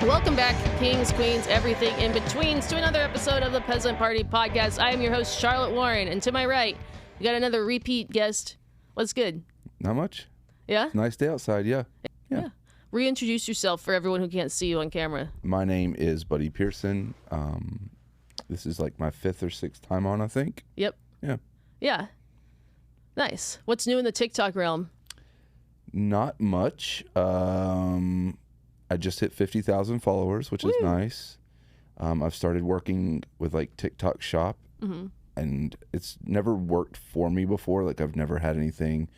Welcome back, kings, queens, everything in between, to another episode of the Peasant Party Podcast. I am your host, Charlotte Warren, and to my right, we got another repeat guest. What's good? Not much. Yeah? Nice day outside, yeah. Reintroduce yourself for everyone who can't see you on camera. My name is Buddy Pearson. This is like my 5th or 6th time on, I think. Yep. Yeah. Nice. What's new in the TikTok realm? Not much. I just hit 50,000 followers, which is nice. I've started working with like TikTok Shop, and it's never worked for me before. Like I've never had anything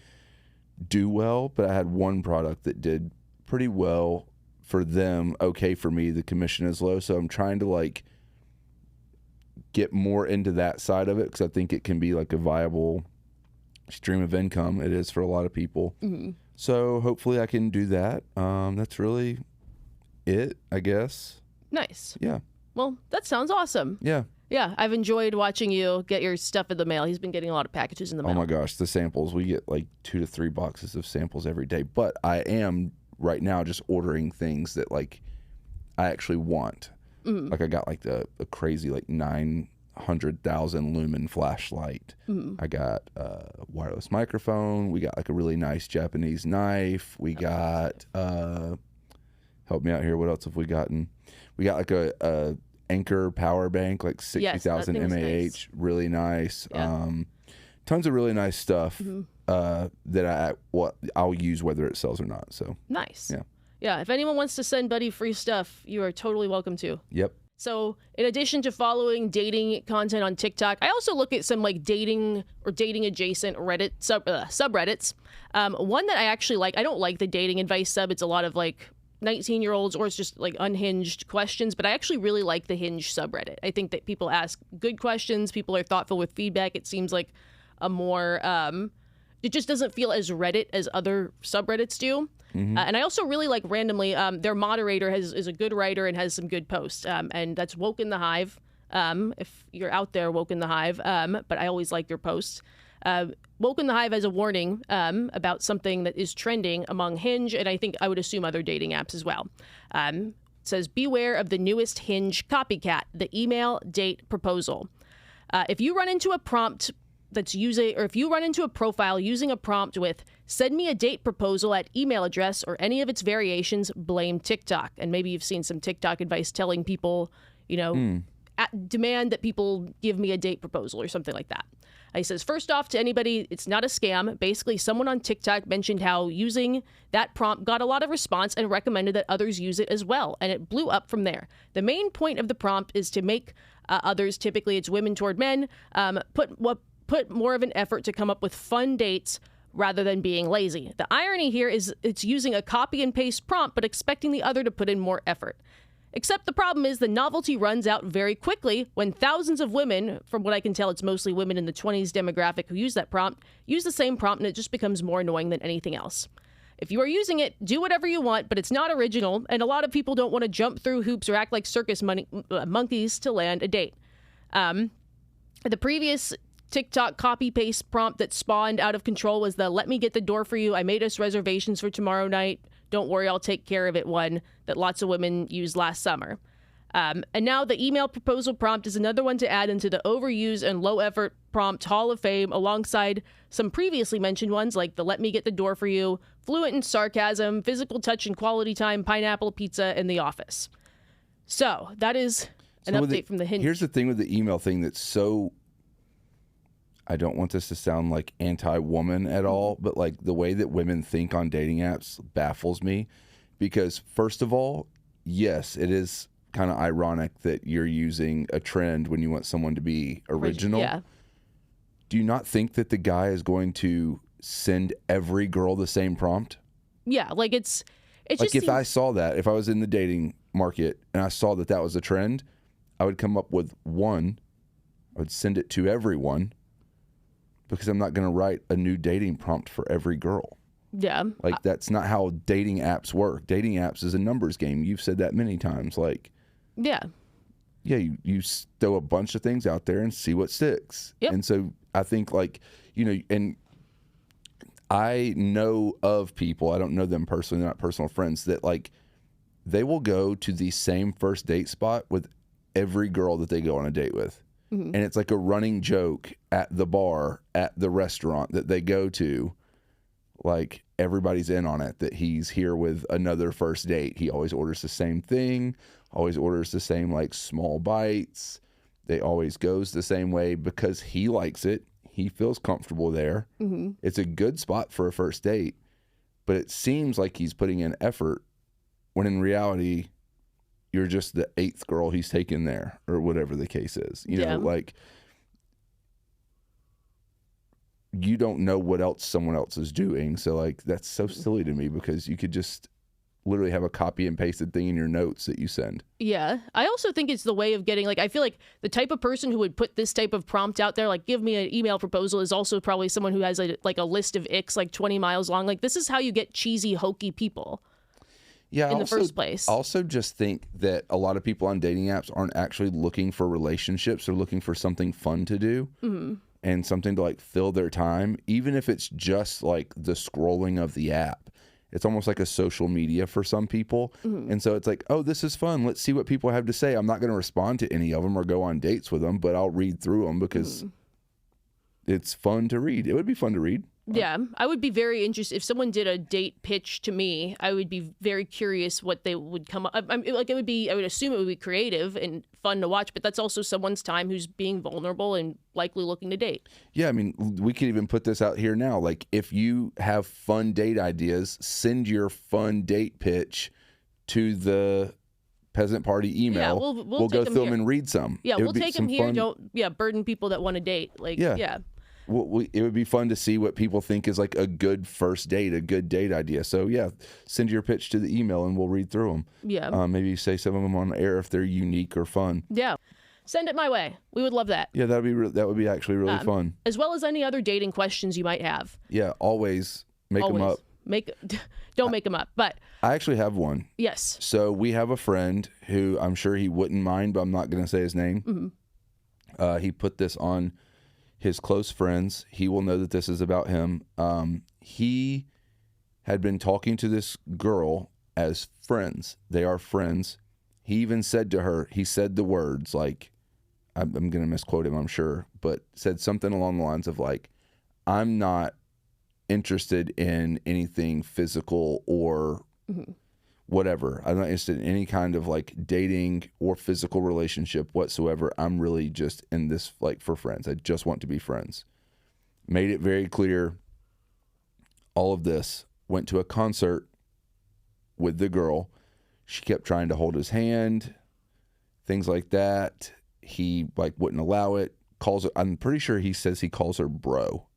do well, but I had one product that did pretty well for them. Okay, for me, the commission is low, so I'm trying to like get more into that side of it because I think it can be like a viable stream of income. It is for a lot of people. So hopefully I can do that. That's really it, I guess. Nice. Yeah. Well, that sounds awesome. Yeah. Yeah, I've enjoyed watching you get your stuff in the mail. He's been getting a lot of packages in the mail. Oh my gosh, the samples. We get like 2 to 3 boxes of samples every day. But I am right now just ordering things that like I actually want. Like I got like a crazy like 900,000 lumen flashlight. I got a wireless microphone. We got like a really nice Japanese knife. We got help me out here. What else have we gotten? We got like a Anchor power bank, like 60,000 mAh. Nice. Really nice. Yeah. Tons of really nice stuff that I'll use whether it sells or not. So nice. Yeah. Yeah, if anyone wants to send Buddy free stuff, you are totally welcome to. Yep. So in addition to following dating content on TikTok, I also look at some like dating or dating adjacent Reddit subreddits. One that I actually like, I don't like the dating advice sub. It's a lot of like 19-year-olds or it's just like unhinged questions, but I actually really like the Hinge subreddit. I think that people ask good questions. People are thoughtful with feedback. It seems like a more, it just doesn't feel as Reddit as other subreddits do. And I also really like randomly, their moderator is a good writer and has some good posts. And that's Woke in the Hive. If you're out there, Woke in the Hive. But I always like their posts. Woke in the Hive has a warning about something that is trending among Hinge, and I think I would assume other dating apps as well. It says, beware of the newest Hinge copycat, the email date proposal. If you run into a prompt if you run into a profile using a prompt with send me a date proposal at email address or any of its variations, blame TikTok. And maybe you've seen some TikTok advice telling people, demand that people give me a date proposal or something like that. He says, first off, to anybody, it's not a scam. Basically, someone on TikTok mentioned how using that prompt got a lot of response and recommended that others use it as well. And it blew up from there. The main point of the prompt is to make others, typically it's women toward men, put more of an effort to come up with fun dates rather than being lazy. The irony here is it's using a copy and paste prompt, but expecting the other to put in more effort. Except the problem is the novelty runs out very quickly when thousands of women, from what I can tell, it's mostly women in the 20s demographic who use that prompt, use the same prompt and it just becomes more annoying than anything else. If you are using it, do whatever you want, but it's not original, and a lot of people don't want to jump through hoops or act like circus monkeys to land a date. The previous TikTok copy-paste prompt that spawned out of control was the let me get the door for you. I made us reservations for tomorrow night. Don't worry, I'll take care of it one that lots of women used last summer. And now the email proposal prompt is another one to add into the overused and low-effort prompt hall of fame alongside some previously mentioned ones like the let me get the door for you, fluent in sarcasm, physical touch and quality time, pineapple pizza, and The Office. So that is an update from the Hinge. Here's the thing with the email thing that's so... I don't want this to sound like anti-woman at all, but like the way that women think on dating apps baffles me because first of all, yes, it is kind of ironic that you're using a trend when you want someone to be original. Yeah. Do you not think that the guy is going to send every girl the same prompt? Yeah, like it's like just if I saw that, if I was in the dating market and I saw that that was a trend, I would come up with one, I would send it to everyone. Because I'm not going to write a new dating prompt for every girl. Yeah. Like, that's not how dating apps work. Dating apps is a numbers game. You've said that many times. Like, yeah, you throw a bunch of things out there and see what sticks. Yep. And so I think, like, and I know of people, I don't know them personally, they're not personal friends, that, like, they will go to the same first date spot with every girl that they go on a date with. And it's like a running joke at the bar, at the restaurant that they go to. Like, everybody's in on it that he's here with another first date. He always orders the same thing, always orders the same, like, small bites. They always goes the same way because he likes it. He feels comfortable there. It's a good spot for a first date, but it seems like he's putting in effort when in reality, you're just the 8th girl he's taken there, or whatever the case is. You know, like, you don't know what else someone else is doing. So, like, that's so silly to me because you could just literally have a copy and pasted thing in your notes that you send. Yeah. I also think it's the way of getting, like, I feel like the type of person who would put this type of prompt out there, like, give me an email proposal, is also probably someone who has a list of icks, like 20 miles long. Like, this is how you get cheesy, hokey people. Yeah, in the first place. I also just think that a lot of people on dating apps aren't actually looking for relationships. They're looking for something fun to do and something to, like, fill their time, even if it's just like the scrolling of the app. It's almost like a social media for some people. And so it's like, oh, this is fun. Let's see what people have to say. I'm not going to respond to any of them or go on dates with them, but I'll read through them because it's fun to read. It would be fun to read. Yeah, I would be very interested if someone did a date pitch to me. I would be very curious what they would come up. I would assume it would be creative and fun to watch, but that's also someone's time who's being vulnerable and likely looking to date. Yeah, I mean, we could even put this out here now. Like, if you have fun date ideas, send your fun date pitch to the Peasant Party email. Yeah, we'll go take through them and read some. Yeah, we'll take them here. Don't burden people that want to date. Like, yeah. It would be fun to see what people think is like a good first date, a good date idea. So yeah, send your pitch to the email and we'll read through them. Yeah. Maybe say some of them on air if they're unique or fun. Yeah. Send it my way. We would love that. Yeah, that would be actually really fun. As well as any other dating questions you might have. Yeah, always make them up. Don't make them up. But I actually have one. Yes. So we have a friend who I'm sure he wouldn't mind, but I'm not going to say his name. He put this on his close friends. He will know that this is about him. He had been talking to this girl as friends. They are friends. He even said to her, he said the words, like, I'm going to misquote him, I'm sure, but said something along the lines of, like, I'm not interested in anything physical or whatever. I'm not interested in any kind of, like, dating or physical relationship whatsoever. I'm really just in this, like, for friends. I just want to be friends. Made it very clear. All of this. Went to a concert with the girl. She kept trying to hold his hand, things like that. He, like, wouldn't allow it. Calls her, I'm pretty sure he says he calls her bro.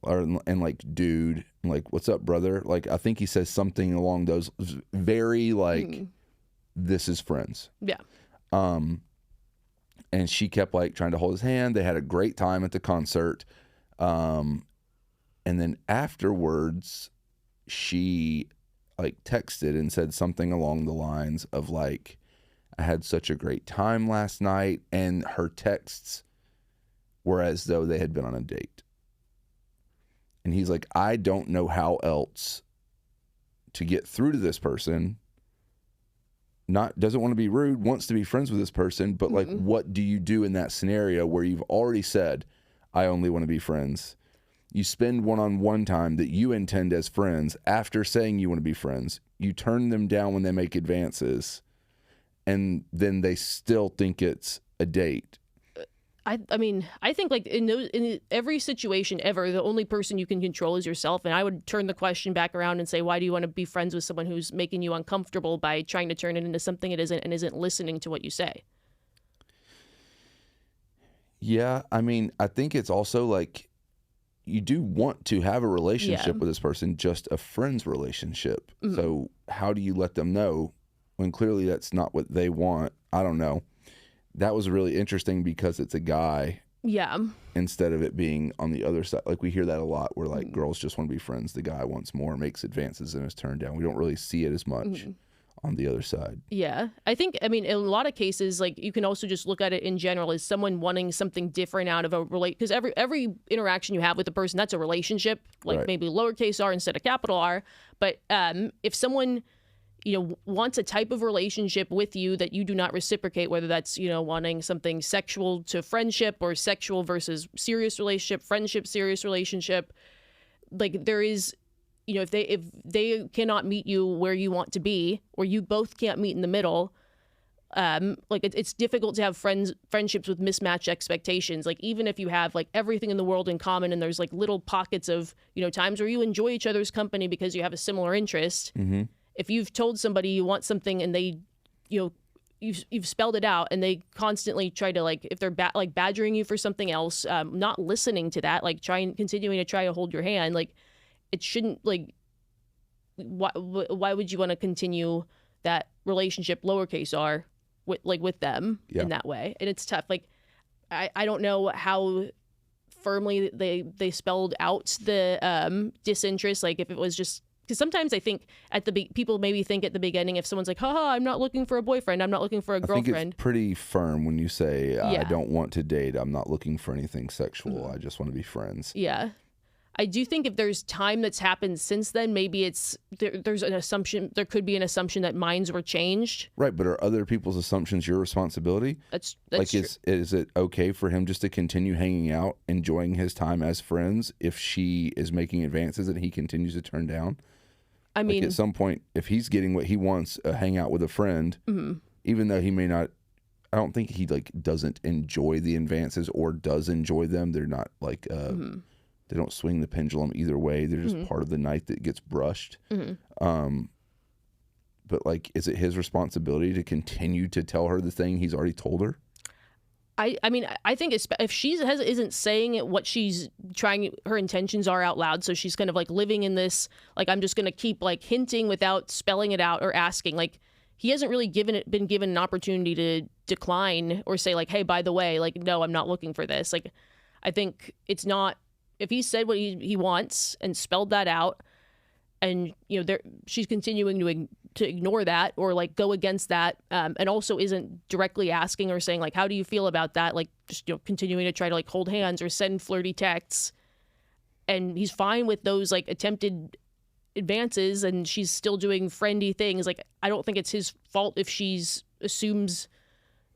And like, dude, like, what's up, brother? Like, I think he says something along those very, like, this is friends. Yeah. And she kept, like, trying to hold his hand. They had a great time at the concert. And then afterwards, she, like, texted and said something along the lines of, like, I had such a great time last night. And her texts were as though they had been on a date. And he's like, I don't know how else to get through to this person. Doesn't want to be rude, wants to be friends with this person, but like, what do you do in that scenario where you've already said, I only want to be friends? You spend one-on-one time that you intend as friends after saying you want to be friends. You turn them down when they make advances, and then they still think it's a date. I mean, I think, like, in every situation ever, the only person you can control is yourself. And I would turn the question back around and say, why do you want to be friends with someone who's making you uncomfortable by trying to turn it into something it isn't and isn't listening to what you say? Yeah, I mean, I think it's also like, you do want to have a relationship with this person, just a friend's relationship. So how do you let them know when clearly that's not what they want? I don't know. That was really interesting because it's a guy. Yeah. Instead of it being on the other side. Like, we hear that a lot where, like, girls just want to be friends. The guy wants more, makes advances, and is turned down. We don't really see it as much on the other side. Yeah. I think, I mean, in a lot of cases, like, you can also just look at it in general as someone wanting something different out of a because every interaction you have with a person, that's a relationship, like maybe lowercase r instead of capital R. But if someone wants a type of relationship with you that you do not reciprocate, whether that's, wanting something sexual to friendship or sexual versus serious relationship, friendship, serious relationship. Like there is, if they cannot meet you where you want to be, or you both can't meet in the middle, like it's difficult to have friendships with mismatched expectations. Like even if you have like everything in the world in common and there's like little pockets of, times where you enjoy each other's company because you have a similar interest. Mm-hmm. If you've told somebody you want something and they, you've spelled it out and they constantly try to like, if they're badgering you for something else, not listening to that, like continuing to try to hold your hand, like it shouldn't, like, why would you want to continue that relationship, lowercase r, with them in that way? And it's tough. Like, I don't know how firmly they spelled out the disinterest. Like if it was just, because sometimes I think people maybe think at the beginning, if someone's like, haha, I'm not looking for a boyfriend, I'm not looking for a girlfriend. I think it's pretty firm when you say, I don't want to date, I'm not looking for anything sexual, I just want to be friends. Yeah. I do think if there's time that's happened since then, maybe there's an assumption, there could be an assumption that minds were changed. Right, but are other people's assumptions your responsibility? That's like, true. Is it okay for him just to continue hanging out, enjoying his time as friends, if she is making advances that he continues to turn down? I mean, at some point, if he's getting what he wants, hang out with a friend, even though he may not, I don't think he like doesn't enjoy the advances or does enjoy them. They're not like, they don't swing the pendulum either way. They're just part of the night that gets brushed. But like, is it his responsibility to continue to tell her the thing he's already told her? I mean, I think if she isn't saying what she's trying, her intentions are out loud, so she's kind of like living in this, like, I'm just going to keep like hinting without spelling it out or asking. Like, he hasn't really been given an opportunity to decline or say like, hey, by the way, like, no, I'm not looking for this. Like, I think it's not, if he said what he wants and spelled that out, and she's continuing to ignore that or like go against that, and also isn't directly asking or saying like, how do you feel about that, like just continuing to try to like hold hands or send flirty texts, and he's fine with those like attempted advances and she's still doing friendly things, like I don't think it's his fault if she's assumes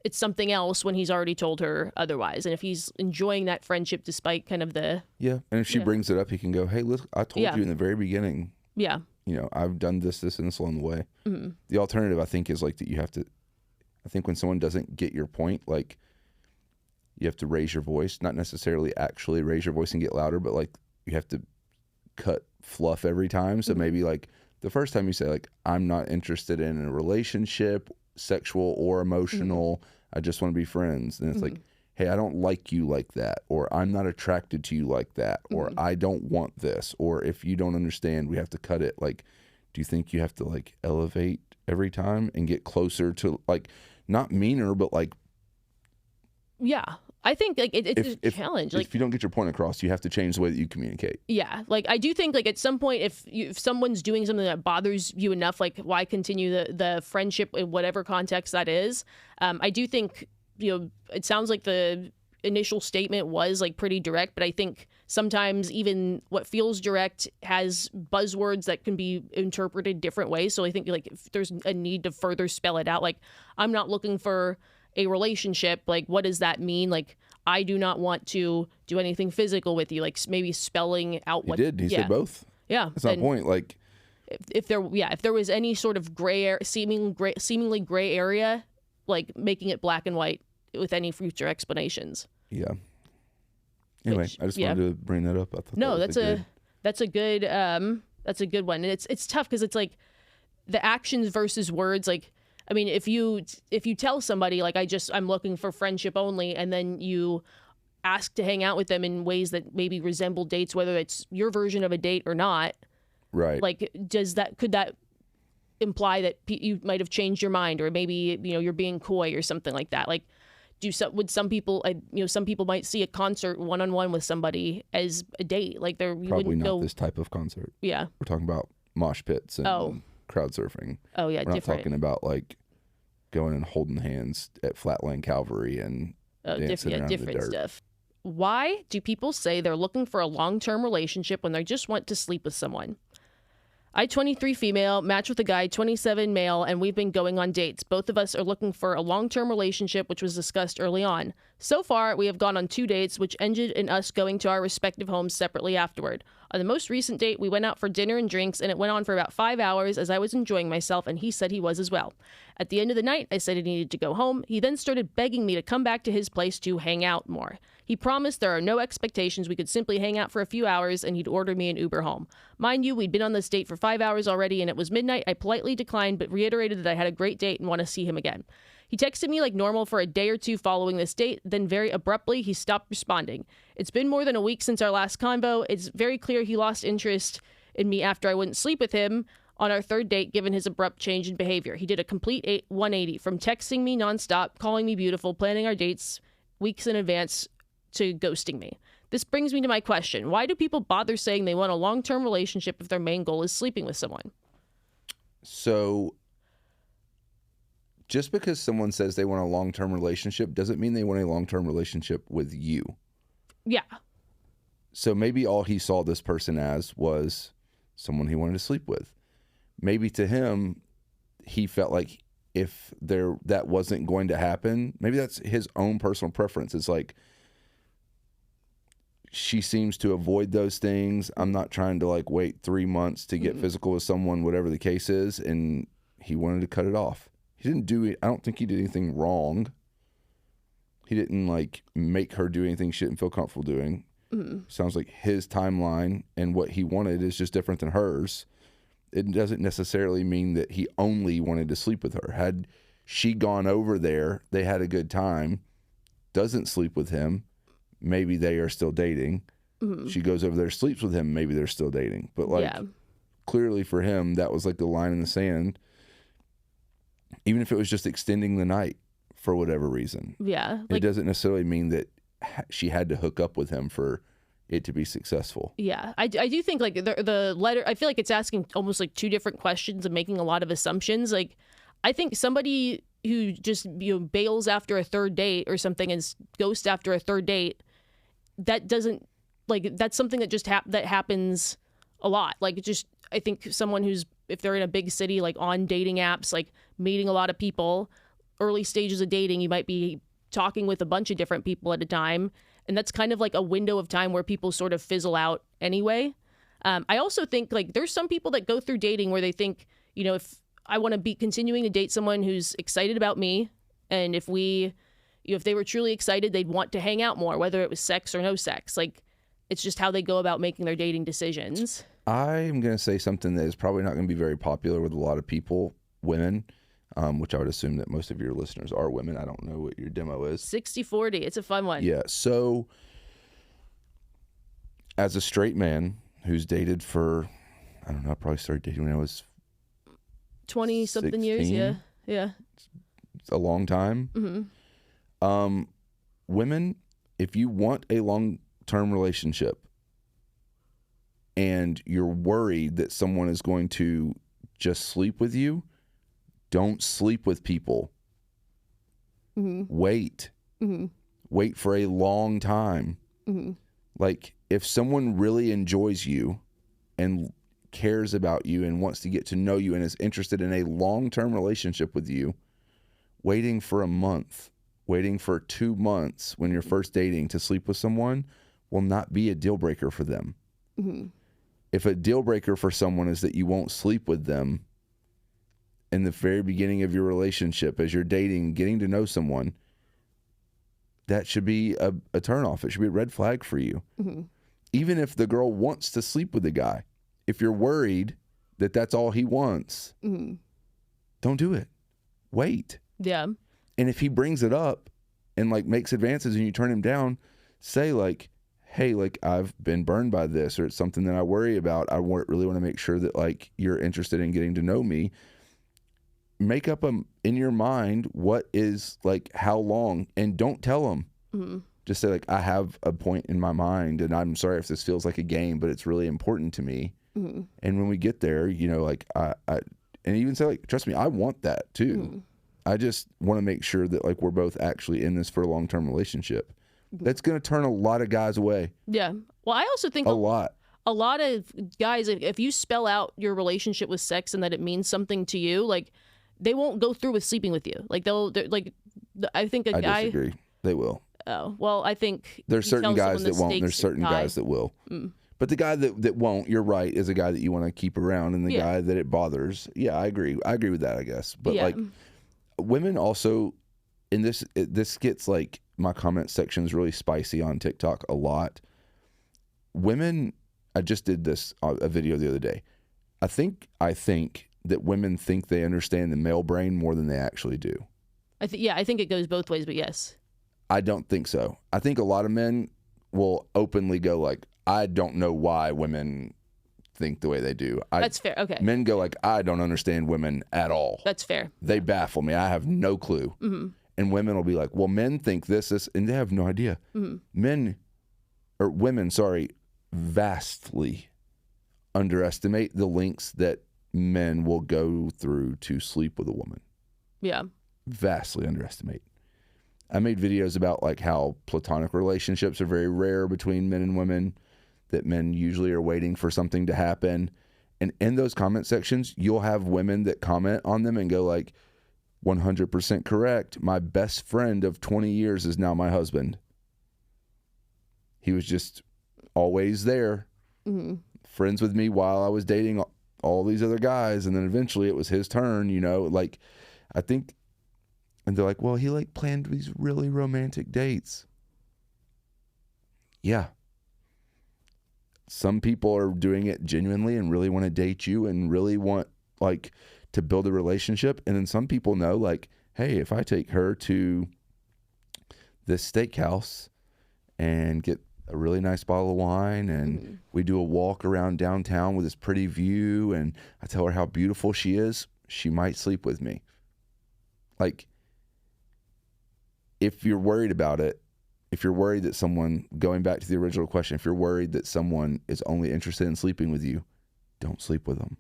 it's something else when he's already told her otherwise. And if he's enjoying that friendship despite kind of the and if she brings it up, he can go, hey, look, I told you in the very beginning, I've done this and this along the way. The alternative, I think, is like that you have to, I think when someone doesn't get your point, like you have to raise your voice, not necessarily actually raise your voice and get louder, but like you have to cut fluff every time. So maybe like the first time you say like, I'm not interested in a relationship, sexual or emotional, I just want to be friends. And it's like, hey, I don't like you like that, or I'm not attracted to you like that, or I don't want this, or if you don't understand, we have to cut it. Like, do you think you have to like elevate every time and get closer to like, not meaner, but like, I think like it's a challenge. Like, if you don't get your point across, you have to change the way that you communicate. Yeah, like I do think like at some point, if someone's doing something that bothers you enough, like why continue the friendship in whatever context that is? I do think it sounds like the initial statement was like pretty direct, but I think sometimes even what feels direct has buzzwords that can be interpreted different ways. So I think like if there's a need to further spell it out, like I'm not looking for a relationship, like what does that mean? Like I do not want to do anything physical with you, like maybe spelling out what he said both. That's my point. Like if there was any sort of seemingly gray area, like making it black and white with any future explanations. Anyway, I just wanted to bring that up. I thought that's a good one. And it's tough because it's like the actions versus words. Like, I mean, if you tell somebody like I'm looking for friendship only, and then you ask to hang out with them in ways that maybe resemble dates, whether it's your version of a date or not, right? Like, could that imply that you might have changed your mind, or maybe you're being coy or something like that? Like, would some people some people might see a concert one-on-one with somebody as a date, like probably not this type of concert. We're talking about mosh pits and crowd surfing. We're not talking about like going and holding hands at Flatland Calvary and dancing around the dirt. Stuff. Why do people say they're looking for a long-term relationship when they just want to sleep with someone? I, 23 female, match with a guy, 27 male, and we've been going on dates. Both of us are looking for a long-term relationship, which was discussed early on. So far, we have gone on 2 dates, which ended in us going to our respective homes separately afterward. On the most recent date, we went out for dinner and drinks, and it went on for about 5 hours as I was enjoying myself, and he said he was as well. At the end of the night, I said I needed to go home. He then started begging me to come back to his place to hang out more. He promised there are no expectations. We could simply hang out for a few hours, and he'd order me an Uber home. Mind you, we'd been on this date for 5 hours already, and it was midnight. I politely declined, but reiterated that I had a great date and want to see him again. He texted me like normal for a day or two following this date, then very abruptly, he stopped responding. It's been more than a week since our last convo. It's very clear he lost interest in me after I wouldn't sleep with him on our third date, given his abrupt change in behavior. He did a complete 180, from texting me nonstop, calling me beautiful, planning our dates weeks in advance, to ghosting me. This brings me to my question. Why do people bother saying they want a long-term relationship if their main goal is sleeping with someone? So just because someone says they want a long-term relationship doesn't mean they want a long-term relationship with you. Yeah. So maybe all he saw this person as was someone he wanted to sleep with. Maybe to him, he felt like if that wasn't going to happen, maybe that's his own personal preference. It's like, she seems to avoid those things. I'm not trying to like wait 3 months to get physical with someone, whatever the case is. And he wanted to cut it off. He didn't do it. I don't think he did anything wrong. He didn't like make her do anything she didn't feel comfortable doing. Sounds like his timeline and what he wanted is just different than hers. It doesn't necessarily mean that he only wanted to sleep with her. Had she gone over there, they had a good time, doesn't sleep with him, maybe they are still dating. She goes over there, sleeps with him, maybe they're still dating. But like, clearly for him, that was like the line in the sand. Even if it was just extending the night for whatever reason. Yeah. It doesn't necessarily mean that she had to hook up with him for it to be successful. Yeah. I do think like the letter, I feel like it's asking almost like two different questions and making a lot of assumptions. Like, I think somebody who just, bails after a third date or something and ghosts after a third date, that doesn't, like, that's something that just that happens a lot. Like, I think someone who's, if they're in a big city, like on dating apps, like meeting a lot of people, early stages of dating, you might be talking with a bunch of different people at a time. And that's kind of like a window of time where people sort of fizzle out anyway. I also think like there's some people that go through dating where they think, if I want to be continuing to date someone who's excited about me, and if they were truly excited, they'd want to hang out more, whether it was sex or no sex. Like, it's just how they go about making their dating decisions. I'm going to say something that is probably not going to be very popular with a lot of people, women, which I would assume that most of your listeners are women. I don't know what your demo is. 60-40. It's a fun one. Yeah. So as a straight man who's dated for, I don't know, I probably started dating when I was 20-something years. Yeah. Yeah. It's a long time. Women, if you want a long-term relationship and you're worried that someone is going to just sleep with you, don't sleep with people. Wait. Wait for a long time. Like, if someone really enjoys you and cares about you and wants to get to know you and is interested in a long-term relationship with you, waiting for a month, waiting for 2 months when you're first dating to sleep with someone will not be a deal breaker for them. If a deal breaker for someone is that you won't sleep with them in the very beginning of your relationship, as you're dating, getting to know someone, that should be a turnoff. It should be a red flag for you. Even if the girl wants to sleep with the guy, if you're worried that that's all he wants, don't do it. Wait. Yeah. And if he brings it up and like makes advances and you turn him down, say like, hey, like I've been burned by this, or it's something that I worry about. I really want to make sure that like you're interested in getting to know me. Make up in your mind what is like how long, and don't tell him. Just say like, I have a point in my mind, and I'm sorry if this feels like a game, but it's really important to me. And when we get there, like I and even say like, trust me, I want that too. I just want to make sure that like we're both actually in this for a long-term relationship. That's going to turn a lot of guys away. Yeah. Well, I also think a lot a lot of guys, if you spell out your relationship with sex and that it means something to you, like they won't go through with sleeping with you. Like they're like, I think a guy. I disagree. They will. Oh, well, I think there's certain guys that won't. There's certain guys that will. But the guy that won't, you're right, is a guy that you want to keep around, and the guy that it bothers. Yeah, I agree. I agree with that, I guess. But like women also, in this gets like, my comment section is really spicy on TikTok a lot. Women, I just did this a video the other day. I think that women think they understand the male brain more than they actually do. I think it goes both ways, but yes. I don't think so. I think a lot of men will openly go like, I don't know why women think the way they do. That's fair. Okay. Men go like, I don't understand women at all. That's fair. They baffle me. I have no clue. Mm-hmm. And women will be like, well, men think this, and they have no idea. Mm-hmm. Women, vastly underestimate the lengths that men will go through to sleep with a woman. Yeah. Vastly underestimate. I made videos about like how platonic relationships are very rare between men and women, that men usually are waiting for something to happen. And in those comment sections, you'll have women that comment on them and go like, 100% correct. My best friend of 20 years is now my husband. He was just always there, friends with me while I was dating all these other guys. And then eventually it was his turn, like, I think. And they're like, well, he like planned these really romantic dates. Yeah. Some people are doing it genuinely and really want to date you and really want like to build a relationship. And then some people know like, hey, if I take her to this steakhouse and get a really nice bottle of wine and we do a walk around downtown with this pretty view and I tell her how beautiful she is, she might sleep with me. Like, if you're worried about it, if you're worried that someone, going back to the original question, if you're worried that someone is only interested in sleeping with you, don't sleep with them.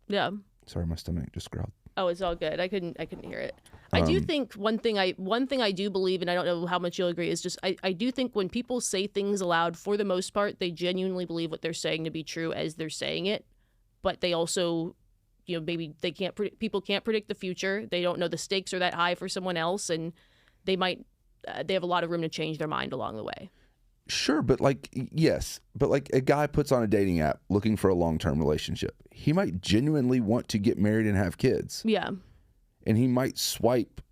Yeah. Sorry, my stomach just growled. Oh, it's all good. I couldn't hear it. I do think one thing I do believe, and I don't know how much you'll agree, is just I do think when people say things aloud, for the most part, they genuinely believe what they're saying to be true as they're saying it, but they also, maybe people can't predict the future. They don't know the stakes are that high for someone else, and they have a lot of room to change their mind along the way. Sure, but yes, but a guy puts on a dating app looking for a long-term relationship. He might genuinely want to get married and have kids. Yeah. And he might select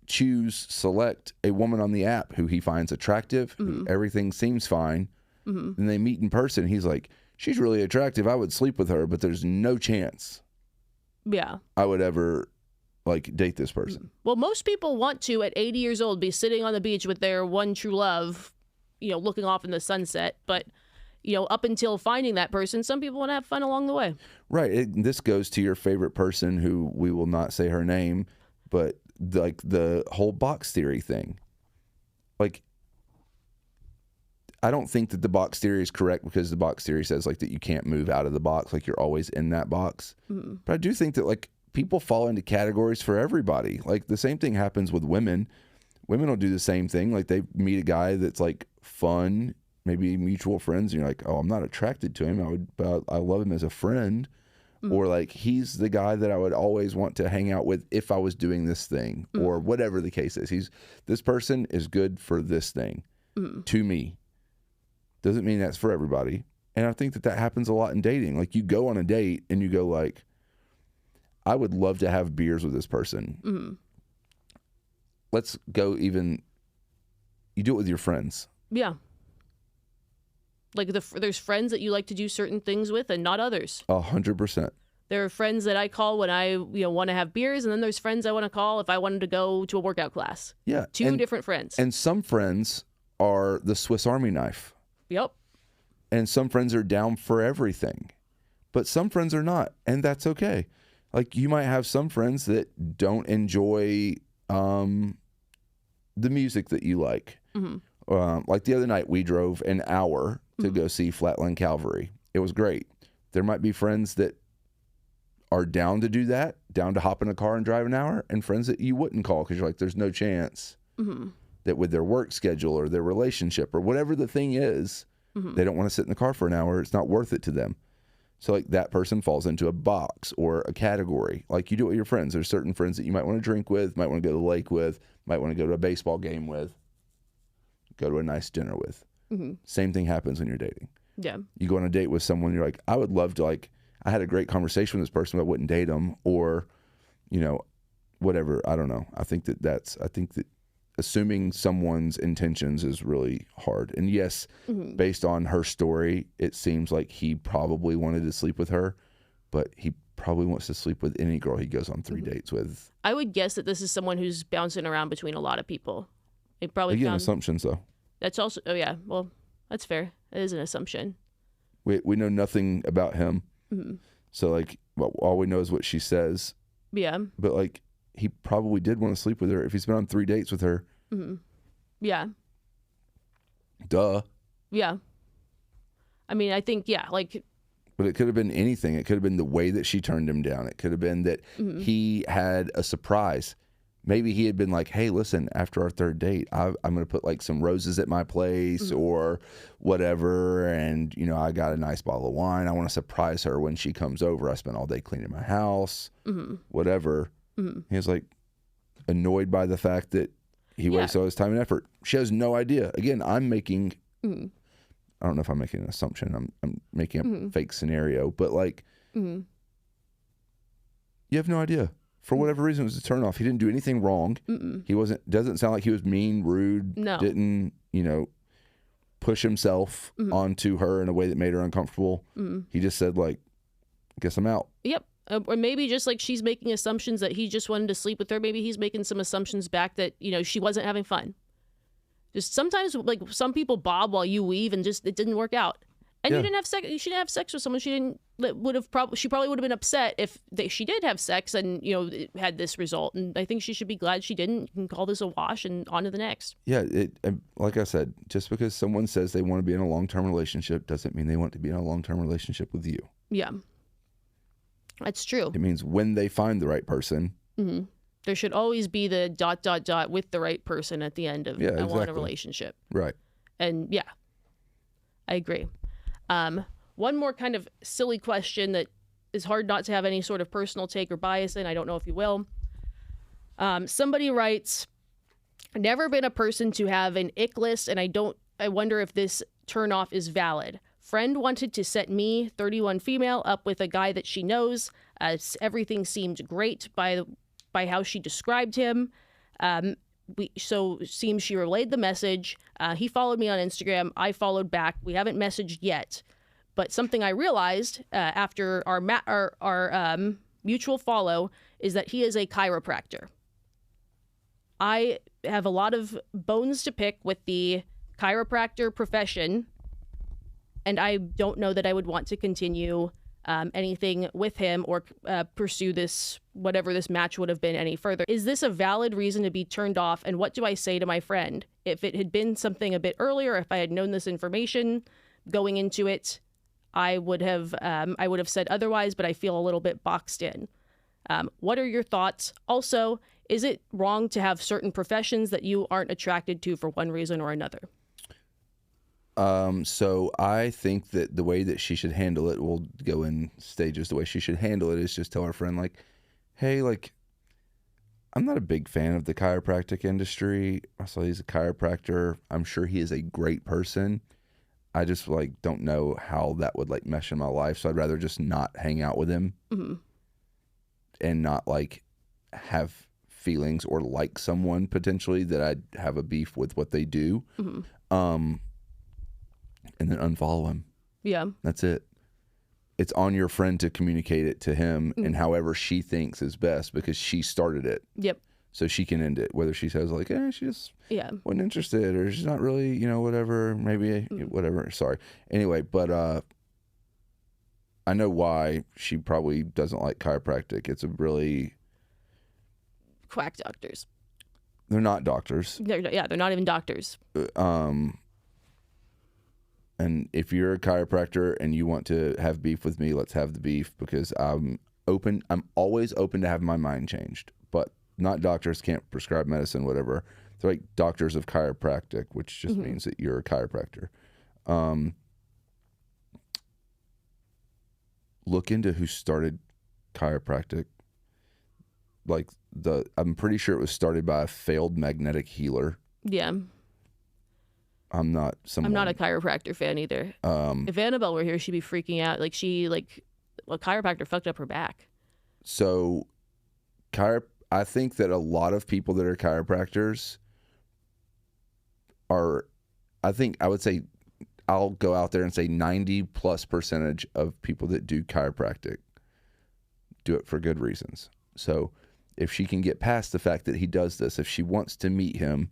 a woman on the app who he finds attractive, who everything seems fine. Mm-hmm. And they meet in person. He's like, she's really attractive. I would sleep with her, but there's no chance. Yeah. I would ever date this person. Well, most people want to, at 80 years old, be sitting on the beach with their one true love, looking off in the sunset. But, up until finding that person, some people want to have fun along the way. Right. This goes to your favorite person, who we will not say her name, but the whole box theory thing. I don't think that the box theory is correct, because the box theory says that you can't move out of the box, you're always in that box. Mm-hmm. But I do think that people fall into categories for everybody. The same thing happens with women. Women will do the same thing. They meet a guy that's fun, maybe mutual friends, and you're like, oh, I'm not attracted to him. I love him as a friend. Mm-hmm. Or he's the guy that I would always want to hang out with if I was doing this thing, or whatever the case is. This person is good for this thing to me. Doesn't mean that's for everybody. And I think that happens a lot in dating. You go on a date and you go I would love to have beers with this person. Mm-hmm. Let's go you do it with your friends. Yeah. There's friends that you like to do certain things with and not others. 100%. There are friends that I call when I want to have beers, and then there's friends I want to call if I wanted to go to a workout class. Yeah. Two different friends. And some friends are the Swiss Army knife. Yep. And some friends are down for everything. But some friends are not, and that's okay. You might have some friends that don't enjoy the music that you like. Mm-hmm. The other night, we drove an hour to go see Flatland Calvary. It was great. There might be friends that are down to do that, down to hop in a car and drive an hour, and friends that you wouldn't call because you're there's no chance that with their work schedule or their relationship or whatever the thing is, They don't want to sit in the car for an hour. It's not worth it to them. So like that person falls into a box or a category. Like you do it with your friends. There's certain friends that you might want to drink with, might want to go to the lake with, might want to go to a baseball game with, go to a nice dinner with. Same thing happens when you're dating. Yeah. You go on a date with someone, you're like, I would love to, like, I had a great conversation with this person, but I wouldn't date them, or, you know, whatever. I don't know. I think that assuming someone's intentions is really hard. And yes, based on her story, it seems like he probably wanted to sleep with her, but he probably wants to sleep with any girl he goes on 3 dates with. I would guess that this is someone who's bouncing around between a lot of people. It probably Again, assumptions though. That's also, oh yeah, well, that's fair. It is an assumption. We know nothing about him. So like, well, all we know is what she says. Yeah. But like, he probably did want to sleep with her if he's been on 3 dates with her. Yeah. Duh. Yeah. I mean, I think, yeah, like. But it could have been anything. It could have been the way that she turned him down. It could have been that he had a surprise. Maybe he had been like, hey, listen, after our 3rd date, I'm going to put like some roses at my place or whatever. And, you know, I got a nice bottle of wine. I want to surprise her when she comes over. I spent all day cleaning my house, whatever. He was like annoyed by the fact that he wastes all his time and effort. She has no idea. Again, I'm making, I don't know if I'm making an assumption. I'm making a fake scenario, but like, you have no idea. For whatever reason, it was a turnoff. He didn't do anything wrong. He doesn't sound like he was mean, rude. No. Didn't, you know, push himself onto her in a way that made her uncomfortable. He just said like, guess I'm out. Yep. Or maybe just like she's making assumptions that he just wanted to sleep with her. Maybe he's making some assumptions back that, you know, she wasn't having fun. Just sometimes like some people bob while you weave and just it didn't work out. And you didn't have sex. She didn't have sex with someone. She probably would have been upset if she did have sex and, you know, it had this result. And I think she should be glad she didn't. You can call this a wash and on to the next. Yeah, like I said, just because someone says they want to be in a long-term relationship doesn't mean they want to be in a long-term relationship with you. Yeah, that's true. It means when they find the right person. There should always be the ... with the right person at the end of I want a relationship. Right. And yeah, I agree. One more kind of silly question that is hard not to have any sort of personal take or bias in. I don't know if you will. Somebody writes, never been a person to have an ick list, and I wonder if this turnoff is valid. Friend wanted to set me, 31 female, up with a guy that she knows. Everything seemed great by how she described him. So seems she relayed the message. He followed me on Instagram. I followed back. We haven't messaged yet. But something I realized after our mutual follow is that he is a chiropractor. I have a lot of bones to pick with the chiropractor profession, and I don't know that I would want to continue anything with him or pursue this, whatever this match would have been, any further. Is this a valid reason to be turned off? And what do I say to my friend? If it had been something a bit earlier, if I had known this information going into it, I would have said otherwise, but I feel a little bit boxed in. What are your thoughts? Also, is it wrong to have certain professions that you aren't attracted to for one reason or another? So I think that the way that she should handle it, we'll go in stages. The way she should handle it is just tell her friend, like, hey, like, I'm not a big fan of the chiropractic industry. I saw he's a chiropractor. I'm sure he is a great person. I just like don't know how that would like mesh in my life. So I'd rather just not hang out with him and not like have feelings or like someone potentially that I'd have a beef with what they do. And then unfollow him. Yeah. That's it. It's on your friend to communicate it to him and however she thinks is best because she started it. Yep. So she can end it. Whether she says like, she just wasn't interested or she's not really, you know, whatever, maybe whatever. Sorry. Anyway, but I know why she probably doesn't like chiropractic. It's a really... Quack doctors. They're not doctors. They're not even doctors. And if you're a chiropractor and you want to have beef with me, let's have the beef because I'm open. I'm always open to have my mind changed. But not doctors can't prescribe medicine, whatever. They're like doctors of chiropractic, which just means that you're a chiropractor. Look into who started chiropractic. Like I'm pretty sure it was started by a failed magnetic healer. Yeah. I'm not a chiropractor fan either. If Annabelle were here, she'd be freaking out. Like a chiropractor fucked up her back. So, I think that a lot of people that are chiropractors I would say, I'll go out there and say 90+% of people that do chiropractic do it for good reasons. So if she can get past the fact that he does this, if she wants to meet him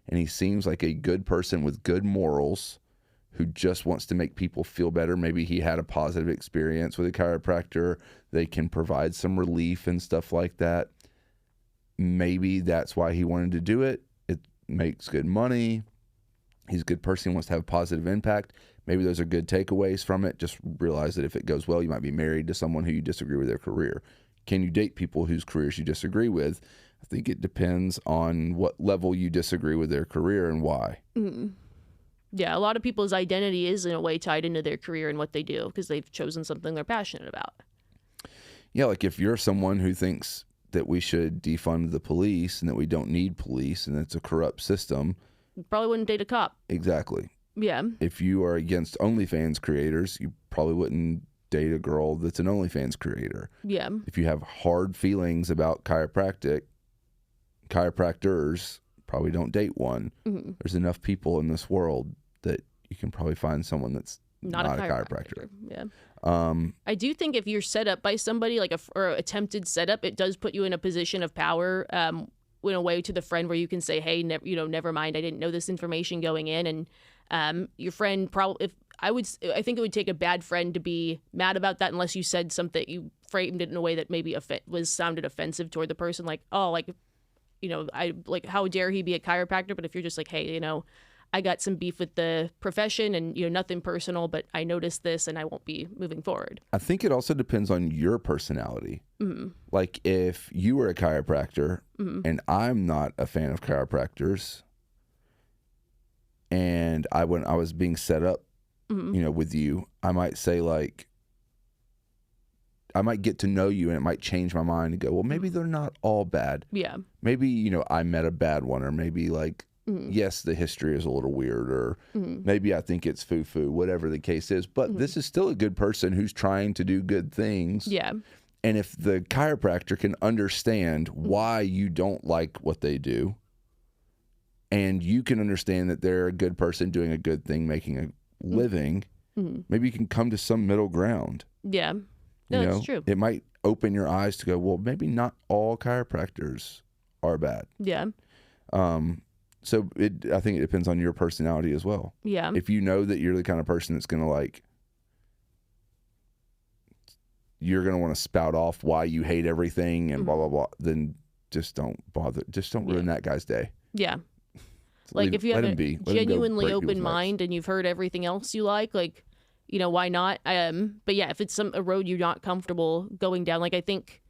and he seems like a good person with good morals who just wants to make people feel better, maybe he had a positive experience with a chiropractor, they can provide some relief and stuff like that. Maybe that's why he wanted to do it. It makes good money. He's a good person. He wants to have a positive impact. Maybe those are good takeaways from it. Just realize that if it goes well, you might be married to someone who you disagree with their career. Can you date people whose careers you disagree with? I think it depends on what level you disagree with their career and why. Mm-hmm. Yeah, a lot of people's identity is in a way tied into their career and what they do because they've chosen something they're passionate about. Yeah, like if you're someone who thinks that we should defund the police and that we don't need police and it's a corrupt system, you probably wouldn't date a cop. Exactly. Yeah. If you are against OnlyFans creators, you probably wouldn't date a girl that's an OnlyFans creator. Yeah. If you have hard feelings about chiropractors probably don't date one. Mm-hmm. There's enough people in this world that you can probably find someone that's not a chiropractor. Yeah. I do think if you're set up by somebody like or attempted setup, it does put you in a position of power. In a way to the friend where you can say, hey, never mind, I didn't know this information going in. And your friend probably, I think it would take a bad friend to be mad about that unless you said something, you framed it in a way that maybe sounded offensive toward the person. Like, oh, like, how dare he be a chiropractor? But if you're just like, hey, I got some beef with the profession and, nothing personal, but I noticed this and I won't be moving forward. I think it also depends on your personality. Mm-hmm. Like if you were a chiropractor mm-hmm. and I'm not a fan of chiropractors and when I was being set up, mm-hmm. With you, I might say I might get to know you and it might change my mind and go, well, maybe they're not all bad. Yeah. Maybe, I met a bad one or maybe mm-hmm. yes, the history is a little weird or mm-hmm. maybe I think it's foo-foo, whatever the case is. But mm-hmm. this is still a good person who's trying to do good things. Yeah. And if the chiropractor can understand mm-hmm. why you don't like what they do and you can understand that they're a good person doing a good thing, making a living, mm-hmm. maybe you can come to some middle ground. Yeah. No, that's true. It might open your eyes to go, well, maybe not all chiropractors are bad. Yeah. So I think it depends on your personality as well. Yeah. If you know that you're the kind of person that's going to you're going to want to spout off why you hate everything and mm-hmm. blah, blah, blah, then just don't bother. Just don't ruin that guy's day. Yeah. If you have a genuinely open mind and you've heard everything else you like, why not? But yeah, if it's a road you're not comfortable going down, I think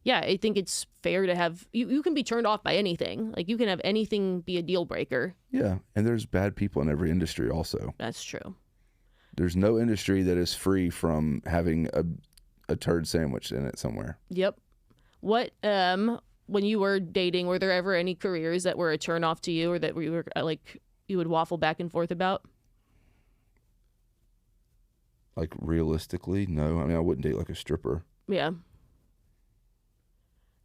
it's fair to have, you can be turned off by anything. You can have anything be a deal breaker. Yeah. And there's bad people in every industry also. That's true. There's no industry that is free from having a turd sandwich in it somewhere. Yep. What, when you were dating, were there ever any careers that were a turn off to you or that you were you would waffle back and forth about? Realistically, no. I mean, I wouldn't date a stripper. Yeah.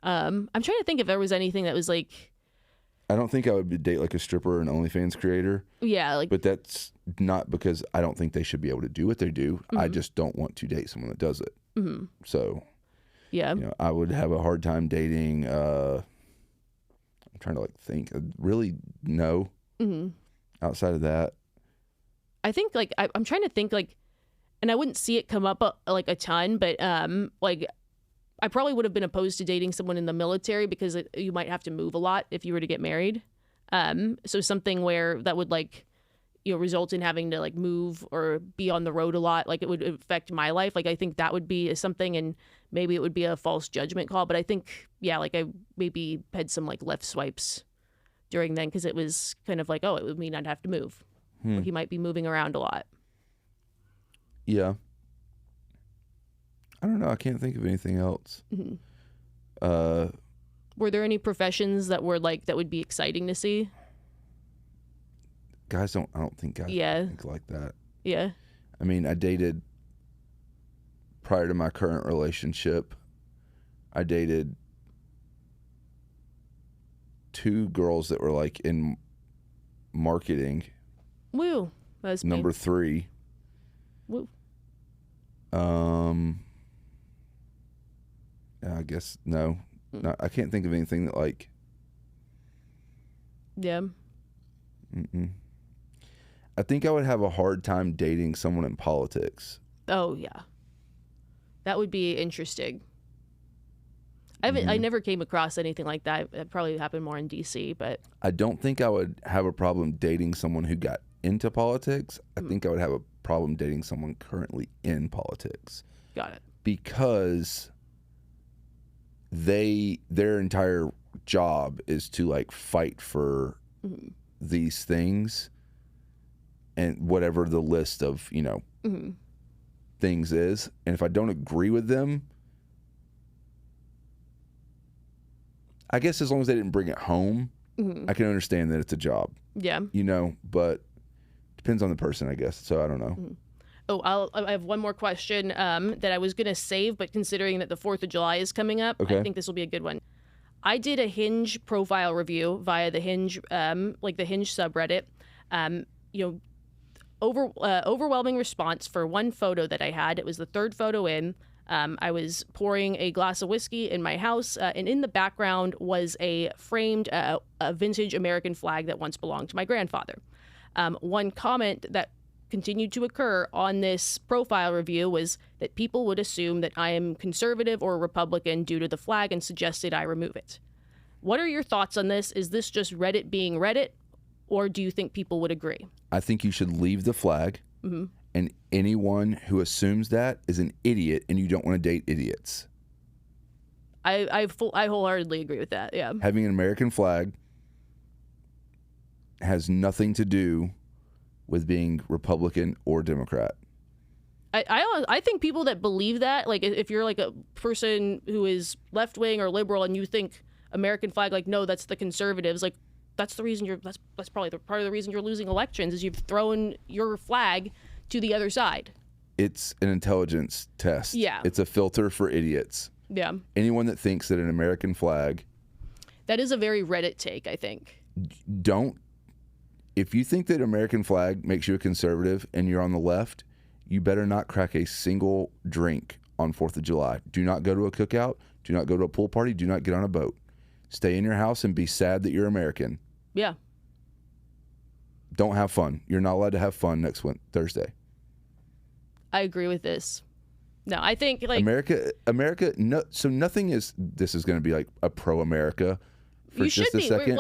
I'm trying to think if there was anything that was I don't think I would date a stripper or an OnlyFans creator. Yeah, but that's not because I don't think they should be able to do what they do. Mm-hmm. I just don't want to date someone that does it. Mm-hmm. So, yeah, I would have a hard time dating. I'm trying to think. Really, no. Mm-hmm. Outside of that, I think I'm trying to think and I wouldn't see it come up a ton, but I probably would have been opposed to dating someone in the military because you might have to move a lot if you were to get married. So something where that would result in having to move or be on the road a lot, it would affect my life. I think that would be something, and maybe it would be a false judgment call. But I think, I maybe had some left swipes during then because it was kind of oh, it would mean I'd have to move. He might be moving around a lot. Yeah. I don't know. I can't think of anything else. Were there any professions that were like that would be exciting to see? I don't think guys think like that. Yeah. I mean, I dated, prior to my current relationship, I dated 2 girls that were like in marketing. Woo. That's Number 3. Woo. I guess no. No, I can't think of anything that like. Yeah. I think I would have a hard time dating someone in politics. Oh yeah. That would be interesting. I never came across anything like that. It probably happened more in DC, but I don't think I would have a problem dating someone who got into politics. I think I would have a problem dating someone currently in politics. Got it. Because their entire job is to like fight for these things and whatever the list of, things is. And if I don't agree with them, I guess as long as they didn't bring it home, I can understand that it's a job. Yeah. But depends on the person, I guess. So I don't know. Oh, I have one more question that I was going to save, but considering that the 4th of July is coming up, I think this will be a good one. I did a Hinge profile review via the Hinge, the Hinge subreddit. Overwhelming response for one photo that I had. It was the 3rd photo in. I was pouring a glass of whiskey in my house, and in the background was a framed a vintage American flag that once belonged to my grandfather. One comment that continued to occur on this profile review was that people would assume that I am conservative or Republican due to the flag and suggested I remove it. What are your thoughts on this? Is this just Reddit being Reddit, or do you think people would agree? I think you should leave the flag, and anyone who assumes that is an idiot, and you don't want to date idiots. I wholeheartedly agree with that, yeah. Having an American flag has nothing to do with being Republican or Democrat. I think people that believe that, like if you're like a person who is left-wing or liberal and you think American flag, like, no, that's the conservatives, like that's the reason that's probably part of the reason you're losing elections is you've thrown your flag to the other side. It's an intelligence test. Yeah. It's a filter for idiots. Yeah. Anyone that thinks that an American flag... That is a very Reddit take, I think. If you think that American flag makes you a conservative and you're on the left, you better not crack a single drink on 4th of July. Do not go to a cookout. Do not go to a pool party. Do not get on a boat. Stay in your house and be sad that you're American. Yeah. Don't have fun. You're not allowed to have fun next Thursday. I agree with this. No, I think like America. No, so nothing is. This is going to be like a pro-America for you just should a be. second.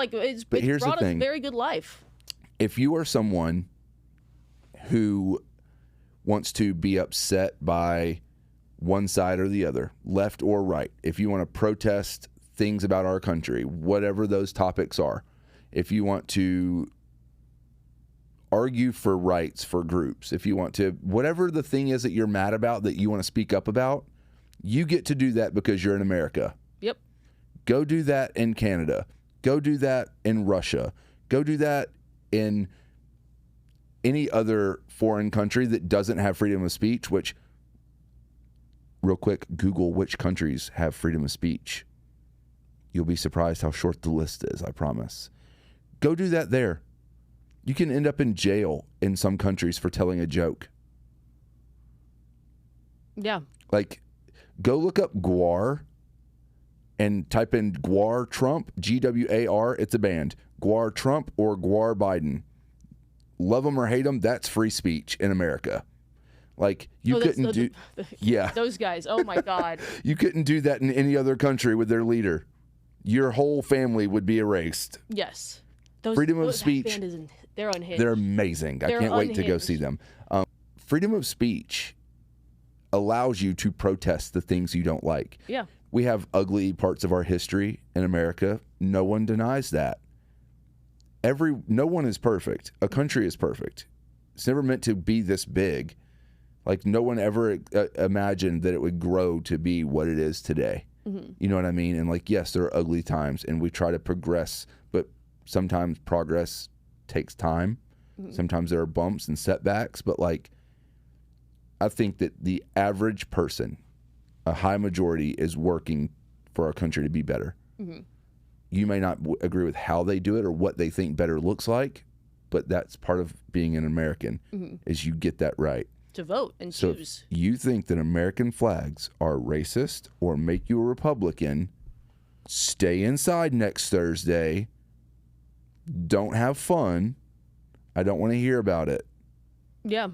But here's brought the thing. A very good life. If you are someone who wants to be upset by one side or the other, left or right, if you want to protest things about our country, whatever those topics are, if you want to argue for rights for groups, if you want to, whatever the thing is that you're mad about that you want to speak up about, you get to do that because you're in America. Yep. Go do that in Canada. Go do that in Russia. Go do that in any other foreign country that doesn't have freedom of speech, which, real quick, Google which countries have freedom of speech. You'll be surprised how short the list is, I promise. Go do that there. You can end up in jail in some countries for telling a joke. Yeah. Like, go look up Gwar and type in Gwar Trump, Gwar, it's a band. Gwar Trump or Gwar Biden. Love them or hate them, that's free speech in America. Like, you couldn't do... Yeah. Those guys, oh my God. You couldn't do that in any other country with their leader. Your whole family would be erased. Yes. Freedom of speech. They're unhinged. They're amazing. I can't wait to go see them. Freedom of speech allows you to protest the things you don't like. Yeah. We have ugly parts of our history in America. No one denies that. No one is perfect. A country is perfect. It's never meant to be this big. Like no one ever imagined that it would grow to be what it is today. You know what I mean? And like, yes, there are ugly times and we try to progress, but sometimes progress takes time. Sometimes there are bumps and setbacks, but like, I think that the average person, a high majority, is working for our country to be better. You may not agree with how they do it or what they think better looks like, but that's part of being an American, is you get that right. To vote and choose. If you think that American flags are racist or make you a Republican, stay inside next Thursday. Don't have fun. I don't want to hear about it. Yeah.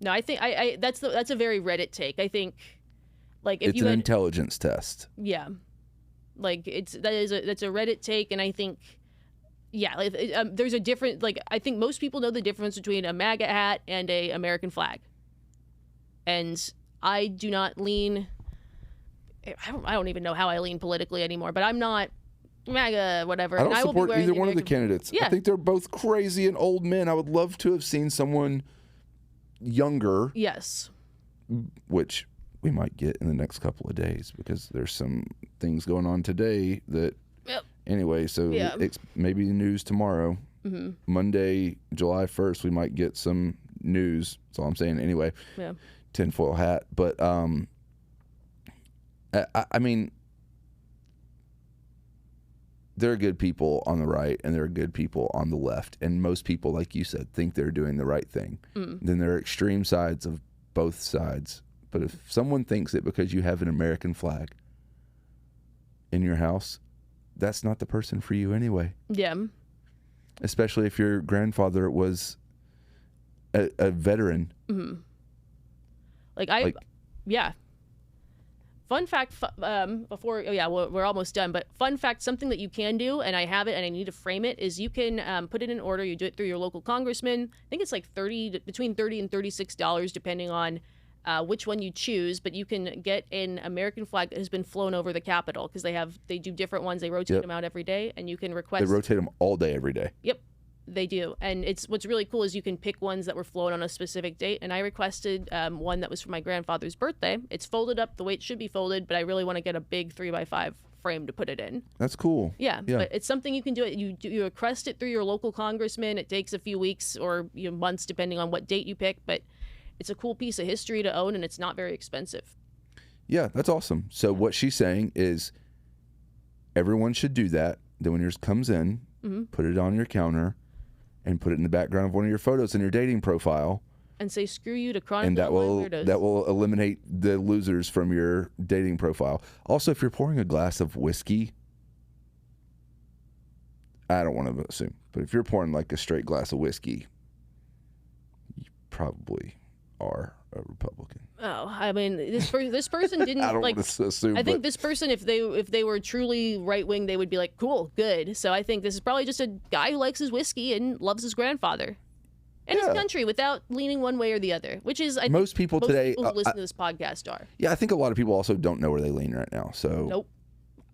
No, I think I that's a very Reddit take. I think, like, if it's an intelligence test. Yeah, like that's a Reddit take, and I think, yeah, there's a different, like, I think most people know the difference between a MAGA hat and a American flag, and I do not lean. I don't even know how I lean politically anymore, but I'm not MAGA, whatever. I don't and support I will be either one American... of the candidates. Yeah. I think they're both crazy and old men. I would love to have seen someone younger. Yes. Which we might get in the next couple of days because there's some things going on today that. Yep. Anyway, so Yeah. it's maybe news tomorrow. Monday, July 1st, we might get some news. That's all I'm saying. Anyway, Yeah. Tinfoil hat. But I mean, there are good people on the right and there are good people on the left. And most people, like you said, think they're doing the right thing. Then there are extreme sides of both sides. But if someone thinks that because you have an American flag in your house, that's not the person for you anyway. Yeah. Especially if your grandfather was a veteran. Yeah. Fun fact, we're almost done, but fun fact, something that you can do, and I have it and I need to frame it, is you can put it in order. You do it through your local congressman. I think it's like between $30 and $36, depending on which one you choose, but you can get an American flag that has been flown over the Capitol, because they do different ones. They rotate them out every day, and you can request. They rotate them all day, every day. Yep. They do. And what's really cool is you can pick ones that were flown on a specific date. And I requested one that was for my grandfather's birthday. It's folded up the way it should be folded, but I really want to get a big 3x5 frame to put it in. That's cool. Yeah. But it's something you can do. You request it through your local congressman. It takes a few weeks or months, depending on what date you pick. But it's a cool piece of history to own, and it's not very expensive. Yeah, that's awesome. So what she's saying is everyone should do that. Then when yours comes in, put it on your counter and put it in the background of one of your photos in your dating profile. And say, screw you to Chronicle. And that will eliminate the losers from your dating profile. Also, if you're pouring a glass of whiskey, I don't want to assume, but if you're pouring like a straight glass of whiskey, you probably are a Republican. Oh, I mean, this person didn't. I don't want to assume. I think this person, if they were truly right wing, they would be like, cool, good. So I think this is probably just a guy who likes his whiskey and loves his grandfather and his country without leaning one way or the other. Which is, I most think people most today people who listen to this podcast are. Yeah, I think a lot of people also don't know where they lean right now. So nope,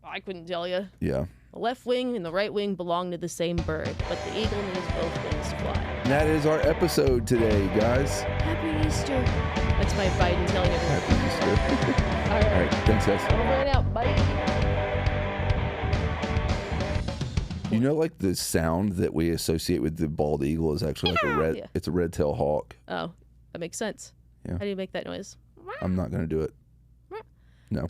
I couldn't tell you. Yeah. The left wing and the right wing belong to the same bird, but the eagle needs both wings to fly. And that is our episode today, guys. Happy Easter. That's my Biden telling everyone. Happy Easter. All right. Thanks, guys. Over and out. Bye. You know, like the sound that we associate with the bald eagle is actually like a red. It's a red-tailed hawk. Oh, that makes sense. Yeah. How do you make that noise? I'm not going to do it. No.